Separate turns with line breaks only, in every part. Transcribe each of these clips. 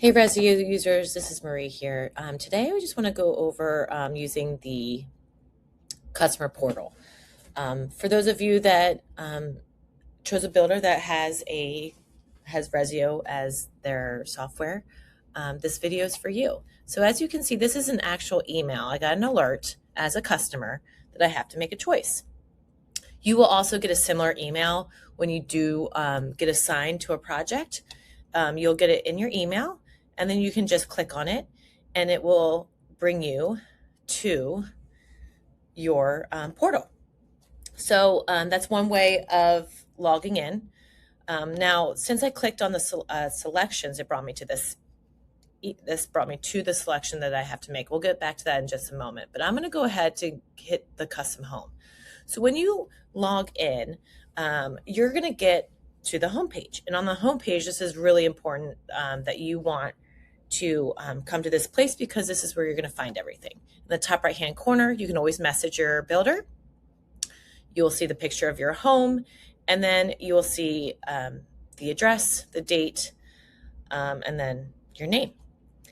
Hey Ressio users, this is Marie here. Today I just want to go over using the customer portal. For those of you that chose a builder that has Ressio as their software, this video is for you. So as you can see, this is an actual email. I got an alert as a customer that I have to make a choice. You will also get a similar email when you do get assigned to a project. You'll get it in your email, and then you can just click on it, and it will bring you to your portal. So that's one way of logging in. Now, since I clicked on the selections, it brought me to this. This brought me to the selection that I have to make. We'll get back to that in just a moment, but I'm going to go ahead to hit the custom home. So when you log in, you're going to get to the home page. And on the home page, this is really important that you want to come to this place because this is where you're going to find everything. In the top right-hand corner, you can always message your builder. You'll see the picture of your home, and then you will see the address, the date, and then your name.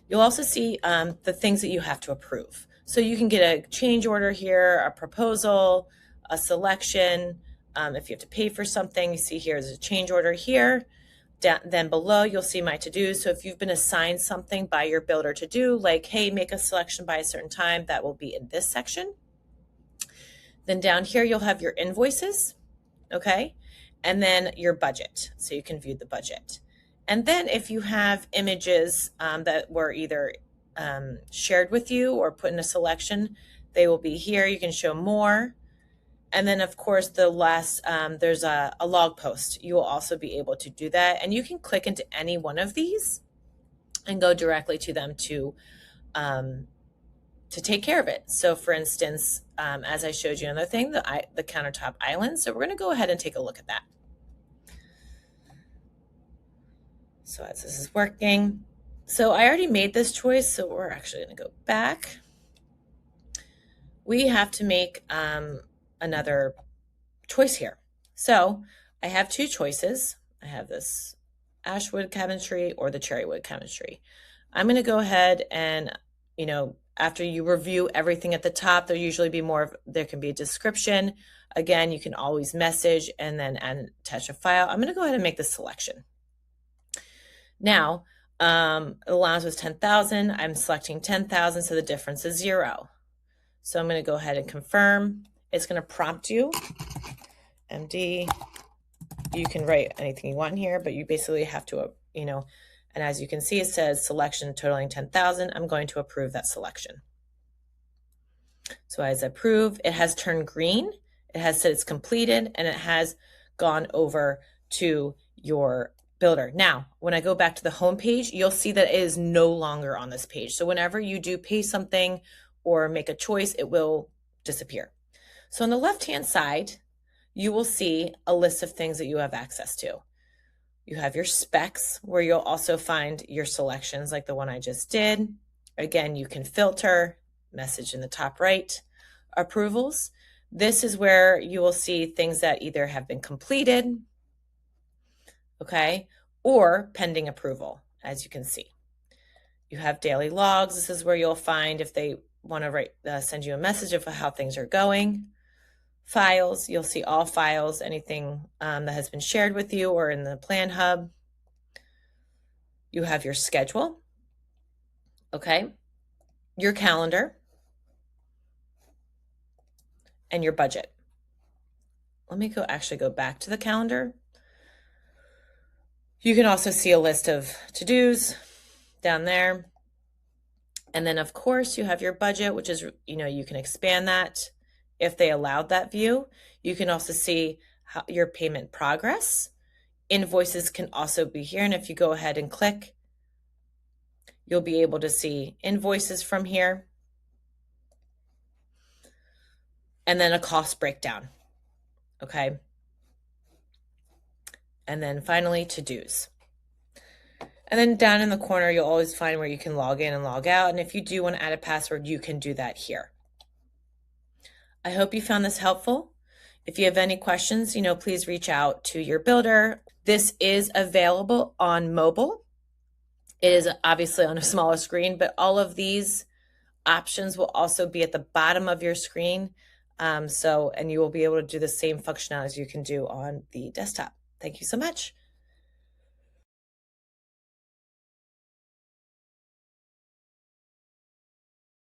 You'll also see the things that you have to approve. So you can get a change order here, a proposal, a selection. If you have to pay for something, you see here is a change order here. Then below, you'll see my to-dos. So if you've been assigned something by your builder to do, like, hey, make a selection by a certain time, that will be in this section. Then down here, you'll have your invoices, okay? And then your budget, so you can view the budget. And then if you have images that were either shared with you or put in a selection, they will be here. You can show more. And then, of course, the last, there's a log post. You will also be able to do that. And you can click into any one of these and go directly to them to take care of it. So, for instance, as I showed you another thing, the countertop island. So we're going to go ahead and take a look at that. So as this is working, so I already made this choice, so we're actually going to go back. We have to make another choice here. So I have two choices. I have this ashwood cabinetry or the cherrywood cabinetry. I'm going to go ahead and, after you review everything at the top, there'll usually be there can be a description. Again, you can always message and then attach a file. I'm going to go ahead and make the selection. Now, the allowance was 10,000. I'm selecting 10,000, so the difference is 0. So I'm going to go ahead and confirm. It's going to prompt you, MD. You can write anything you want here, but you basically have to, and as you can see, it says selection totaling 10,000. I'm going to approve that selection. So as I approve, it has turned green. It has said it's completed, and it has gone over to your builder. Now, when I go back to the home page, you'll see that it is no longer on this page. So whenever you do pay something or make a choice, it will disappear. So on the left-hand side, you will see a list of things that you have access to. You have your specs, where you'll also find your selections like the one I just did. Again, you can filter, message in the top right, approvals. This is where you will see things that either have been completed, okay, or pending approval, as you can see. You have daily logs. This is where you'll find if they want to send you a message of how things are going. Files, you'll see all files, anything that has been shared with you or in the Plan Hub. You have your schedule, okay, your calendar, and your budget. Let me actually go back to the calendar. You can also see a list of to-dos down there. And then, of course, you have your budget, which is, you can expand that if they allowed that view. You can also see your payment progress. Invoices can also be here. And if you go ahead and click, you'll be able to see invoices from here. And then a cost breakdown, okay? And then finally, to-dos. And then down in the corner, you'll always find where you can log in and log out. And if you do want to add a password, you can do that here. I hope you found this helpful. If you have any questions, please reach out to your builder. This is available on mobile. It is obviously on a smaller screen, but all of these options will also be at the bottom of your screen. And you will be able to do the same functionality as you can do on the desktop. Thank you so much.